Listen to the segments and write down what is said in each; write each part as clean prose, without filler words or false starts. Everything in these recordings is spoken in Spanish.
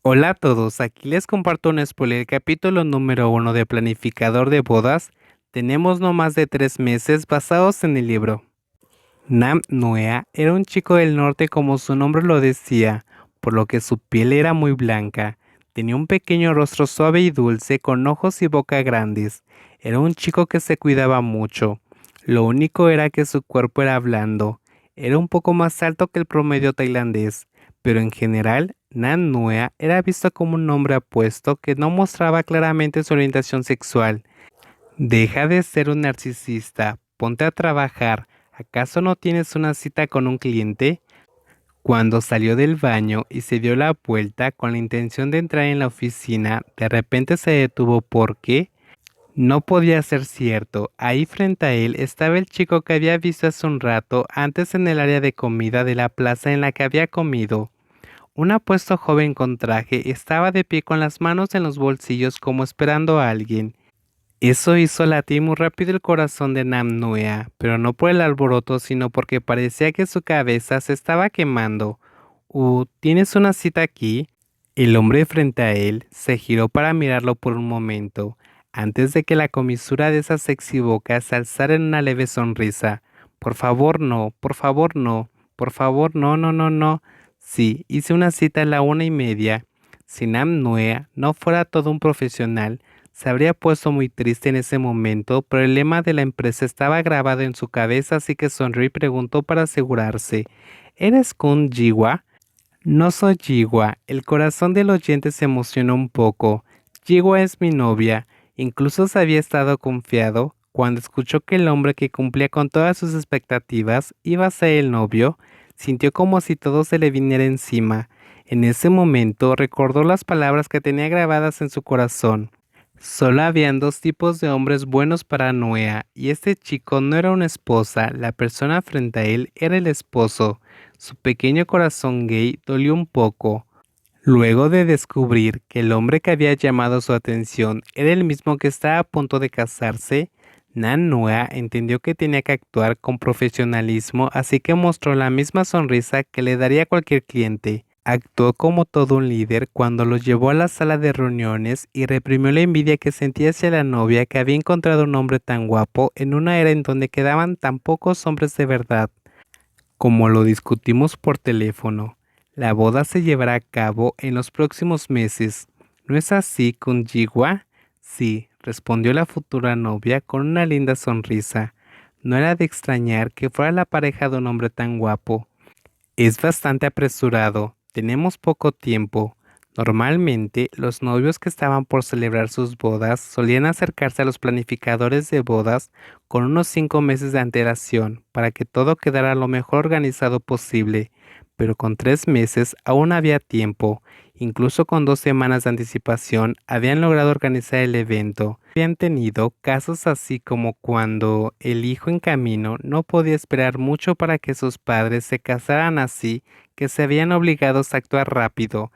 Hola a todos, aquí les comparto un spoiler, capítulo número 1 de Planificador de Bodas. Tenemos no más de 3 meses basados en el libro. Nam Nuea era un chico del norte como su nombre lo decía, por lo que su piel era muy blanca. Tenía un pequeño rostro suave y dulce con ojos y boca grandes. Era un chico que se cuidaba mucho. Lo único era que su cuerpo era blando. Era un poco más alto que el promedio tailandés, pero en general, Nam Nuea era visto como un hombre apuesto que no mostraba claramente su orientación sexual. Deja de ser un narcisista, ponte a trabajar. ¿Acaso no tienes una cita con un cliente? Cuando salió del baño y se dio la vuelta con la intención de entrar en la oficina, de repente se detuvo porque no podía ser cierto. Ahí frente a él estaba el chico que había visto hace un rato antes en el área de comida de la plaza en la que había comido. Un apuesto joven con traje estaba de pie con las manos en los bolsillos como esperando a alguien. Eso hizo latir muy rápido el corazón de Nam Nuea, pero no por el alboroto, sino porque parecía que su cabeza se estaba quemando. ¿Tienes una cita aquí? El hombre frente a él se giró para mirarlo por un momento, antes de que la comisura de esa sexy boca se alzara en una leve sonrisa. Por favor, no, por favor, no, por favor, no, no, no, no. Sí, hice una cita a la 1:30. Si Nam Nuea no fuera todo un profesional, se habría puesto muy triste en ese momento, pero el lema de la empresa estaba grabado en su cabeza, así que sonrió y preguntó para asegurarse: ¿Eres Kun Jiwa? No soy Jiwa. El corazón del oyente se emocionó un poco. Jiwa es mi novia. Incluso se había estado confiado cuando escuchó que el hombre que cumplía con todas sus expectativas iba a ser el novio. Sintió como si todo se le viniera encima. En ese momento recordó las palabras que tenía grabadas en su corazón. Solo habían dos tipos de hombres buenos para Noea, y este chico no era una esposa, la persona frente a él era el esposo. Su pequeño corazón gay dolió un poco. Luego de descubrir que el hombre que había llamado su atención era el mismo que estaba a punto de casarse, Nan Noea entendió que tenía que actuar con profesionalismo, así que mostró la misma sonrisa que le daría a cualquier cliente. Actuó como todo un líder cuando los llevó a la sala de reuniones y reprimió la envidia que sentía hacia la novia que había encontrado un hombre tan guapo en una era en donde quedaban tan pocos hombres de verdad. Como lo discutimos por teléfono, la boda se llevará a cabo en los próximos meses. ¿No es así, Kunjiwa? Sí, respondió la futura novia con una linda sonrisa. No era de extrañar que fuera la pareja de un hombre tan guapo. Es bastante apresurado, tenemos poco tiempo. Normalmente, los novios que estaban por celebrar sus bodas solían acercarse a los planificadores de bodas con unos 5 meses de antelación para que todo quedara lo mejor organizado posible, pero con 3 meses aún había tiempo. Incluso con 2 semanas de anticipación habían logrado organizar el evento. Habían tenido casos así como cuando el hijo en camino no podía esperar mucho para que sus padres se casaran, así que se habían obligados a actuar rápido.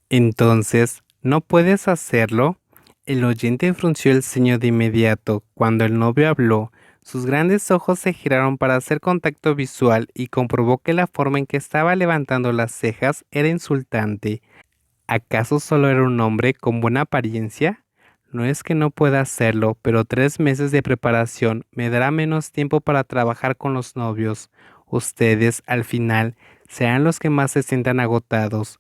Entonces, ¿no puedes hacerlo? El oyente frunció el ceño de inmediato. Cuando el novio habló, sus grandes ojos se giraron para hacer contacto visual y comprobó que la forma en que estaba levantando las cejas era insultante. ¿Acaso solo era un hombre con buena apariencia? No es que no pueda hacerlo, pero 3 meses de preparación me dará menos tiempo para trabajar con los novios. Ustedes, al final, serán los que más se sientan agotados.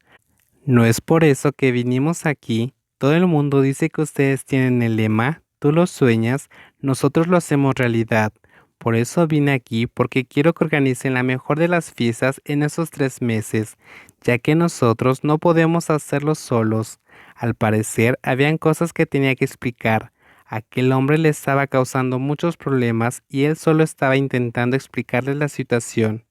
No es por eso que vinimos aquí. Todo el mundo dice que ustedes tienen el lema, tú lo sueñas, nosotros lo hacemos realidad. Por eso vine aquí, porque quiero que organicen la mejor de las fiestas en esos 3 meses, ya que nosotros no podemos hacerlo solos. Al parecer, habían cosas que tenía que explicar. Aquel hombre le estaba causando muchos problemas y él solo estaba intentando explicarle la situación.